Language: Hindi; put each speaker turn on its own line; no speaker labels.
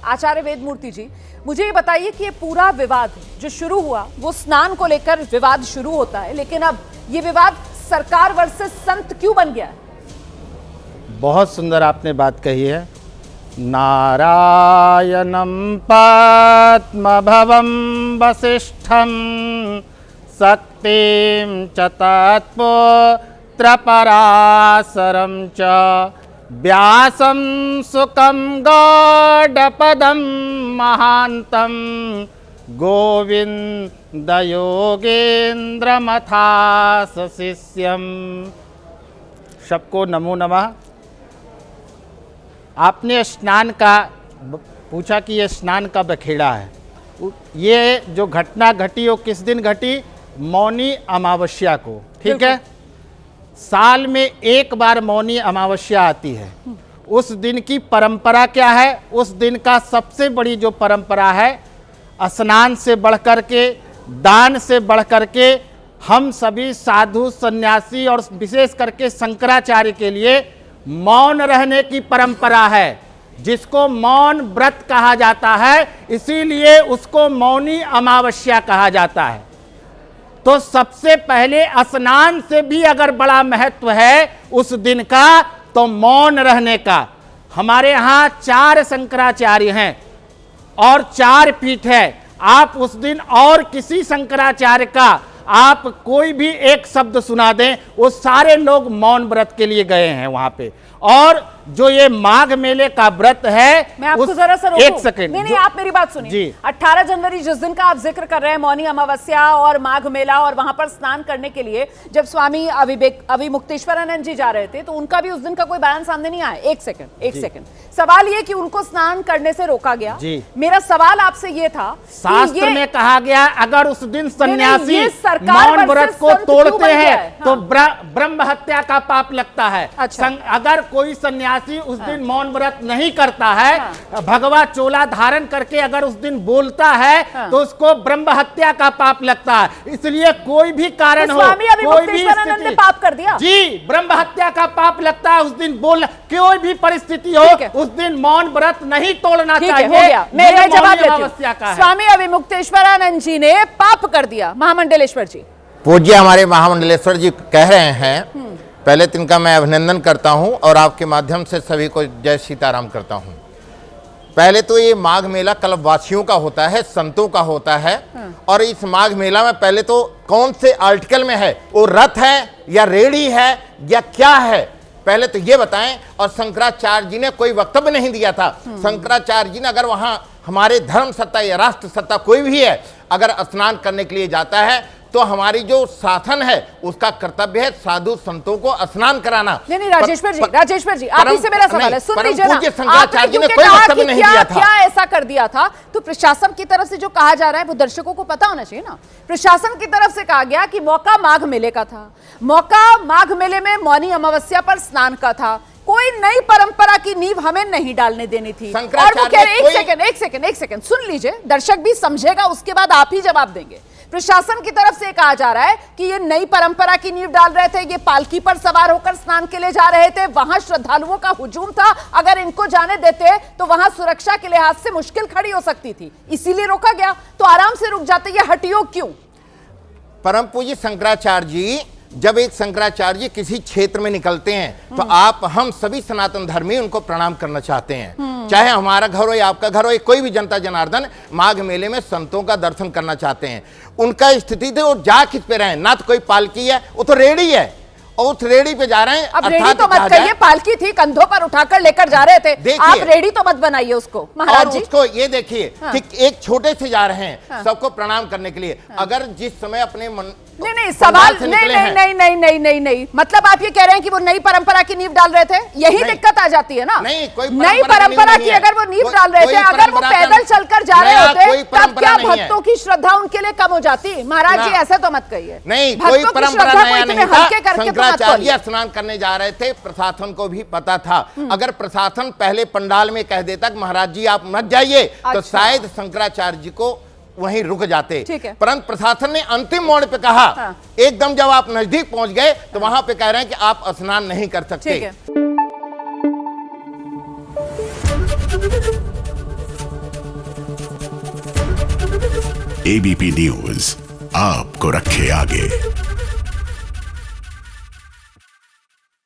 आचार्य वेदमूर्ति जी, मुझे ये बताइए कि ये पूरा विवाद जो शुरू हुआ वो स्नान को लेकर विवाद शुरू होता है, लेकिन अब ये विवाद सरकार वर्सेस संत क्यों बन गया है?
बहुत सुंदर आपने बात कही है। नारायणं पद्मभवं वसिष्ठं शक्तिं च तत्पुत्रपराशरं च व्यासं सुकं गौडपदं महान्तं गोविन्दयोगेन्द्रमथास शिष्यं। सबको नमो नमः। आपने स्नान का पूछा कि ये स्नान का बखेड़ा है। ये जो घटना घटी वो किस दिन घटी? मौनी अमावस्या को, ठीक है। साल में एक बार मौनी अमावस्या आती है। उस दिन की परंपरा क्या है? उस दिन का सबसे बड़ी जो परंपरा है, स्नान से बढ़कर के, दान से बढ़कर के, हम सभी साधु सन्यासी और विशेष करके शंकराचार्य के लिए मौन रहने की परंपरा है, जिसको मौन व्रत कहा जाता है। इसीलिए उसको मौनी अमावस्या कहा जाता है। तो सबसे पहले स्नान से भी अगर बड़ा महत्व है उस दिन का, तो मौन रहने का। हमारे यहाँ 4 शंकराचार्य हैं और 4 पीठ है। आप उस दिन और किसी शंकराचार्य का आप कोई भी एक शब्द सुना दें, वो सारे लोग मौन व्रत के लिए गए हैं वहां पे। और जो ये माघ मेले का व्रत है,
मैं आपको जरा सा रोकूं?
एक सेकंड,
नहीं, आप मेरी बात सुनिए जी। 18 जनवरी जिस दिन का आप जिक्र कर रहे हैं, मौनी अमावस्या और माघ मेला, और वहां पर स्नान करने के लिए जब स्वामी अविमुक्तेश्वरानंद जी जा रहे थे, तो उनका भी उस दिन का कोई बयान सामने नहीं आया। एक सेकंड, सवाल ये कि उनको स्नान करने से रोका गया। मेरा सवाल आपसे ये था,
शास्त्र में कहा गया अगर उस दिन सन्यासी मौन व्रत को तोड़ते हैं तो ब्रह्म हत्या का पाप लगता है। अगर कोई सन्यासी उस दिन मौन व्रत नहीं करता है, भगवा चोला धारण करके अगर उस दिन बोलता है, तो उसको ब्रह्म हत्या का पाप लगता है। इसलिए कोई भी कारण हो, कोई भी
ने पाप कर दिया
जी, ब्रह्म हत्या का पाप लगता है। उस दिन बोल, कोई भी परिस्थिति हो, उस दिन मौन व्रत नहीं तोड़ना चाहिए।
मैं जवाब देती हूं। स्वामी अविमुक्तेश्वरानंद जी ने पाप कर दिया। महामंडलेश्वर जी,
पूज्य हमारे महामंडलेश्वर जी कह रहे हैं, पहले तो इनका मैं अभिनंदन करता हूं और आपके माध्यम से सभी को जय सीताराम करता हूं। पहले तो ये माघ मेला कल्पवासियों का होता है, संतों का होता है। और इस माघ मेला में पहले तो कौन से आर्टिकल में है, वो रथ है या रेड़ी है या क्या है, पहले तो ये बताएं। और शंकराचार्य जी ने कोई वक्तव्य नहीं दिया था। शंकराचार्य जी ने अगर वहां हमारे धर्म सत्ता या राष्ट्र सत्ता कोई भी है, अगर स्नान करने के लिए जाता है, तो हमारी जो शासन है उसका कर्तव्य है साधु संतों को स्नान कराना।
नहीं, राजेश्वर जी, आप ही से मेरा सवाल है, सुन लीजिए ना।
शंकराचार्य जी ने कोई वक्तव्य नहीं दिया था।
क्या ऐसा कर दिया था? तो प्रशासन की तरफ से जो कहा जा रहा है वो दर्शकों को पता होना चाहिए ना। प्रशासन की तरफ से कहा गया कि मौका माघ मेले का था, मौका माघ मेले में मौनी अमावस्या पर स्नान का था, कोई नई परंपरा की नींव हमें नहीं डालने देनी थी। और वो कह रहे, एक सेकंड सुन लीजिए, दर्शक भी समझेगा, उसके बाद आप ही जवाब देंगे। प्रशासन की तरफ से कहा जा रहा है कि ये नई परंपरा की नींव डाल रहे थे, ये पालकी पर सवार होकर स्नान के लिए जा रहे थे, वहां श्रद्धालुओं का हुजूम था, अगर इनको जाने देते तो वहां सुरक्षा के लिहाज से मुश्किल खड़ी हो सकती थी, इसीलिए रोका गया। तो आराम से रुक जाते, ये हटियोग क्यों?
परम पूज्य शंकराचार्य जी, जब एक शंकराचार्य जी किसी क्षेत्र में निकलते हैं, तो आप हम सभी सनातन धर्मी उनको प्रणाम करना चाहते हैं। चाहे हमारा घर हो या आपका घर हो, या कोई भी जनता जनार्दन माघ मेले में संतों का दर्शन करना चाहते हैं। उनका स्थिति थे वो जा किस पे रहे, ना तो कोई पालकी है, वो तो रेडी है, और उस रेडी पे जा रहे हैं।
अब रेडी तो मत कहिए, पालकी थी, कंधों पर उठाकर लेकर जा रहे थे। आप रेडी तो मत बनाइए उसको महाराज जी।
उसको ये देखिए कि एक छोटे से जा रहे हैं सबको प्रणाम करने के लिए। अगर जिस समय अपने मन
नहीं सवाल नहीं, मतलब आप ये कह रहे हैं कि वो नई परंपरा की नींव डाल रहे थे, यही दिक्कत आ जाती है ना।
नहीं, कोई
नई परंपरा की अगर वो नींव डाल रहे थे, अगर वो पैदल चलकर जा रहे होते, तब क्या भक्तों की श्रद्धा उनके लिए कम हो जाती? महाराज जी ऐसे तो मत कहिए।
नहीं, कोई परंपरा नहीं था। शंकराचार्य स्नान करने जा रहे थे, प्रशासन को भी पता था। अगर प्रशासन पहले पंडाल में कह देता कि महाराज जी आप मत जाइए, तो शायद शंकराचार्य जी को वहीं रुक जाते। परंतु प्रशासन ने अंतिम मोड़ पे कहा, एकदम जब आप नजदीक पहुंच गए तो वहां पे कह रहे हैं कि आप स्नान नहीं कर सकते।
एबीपी न्यूज आपको रखे आगे।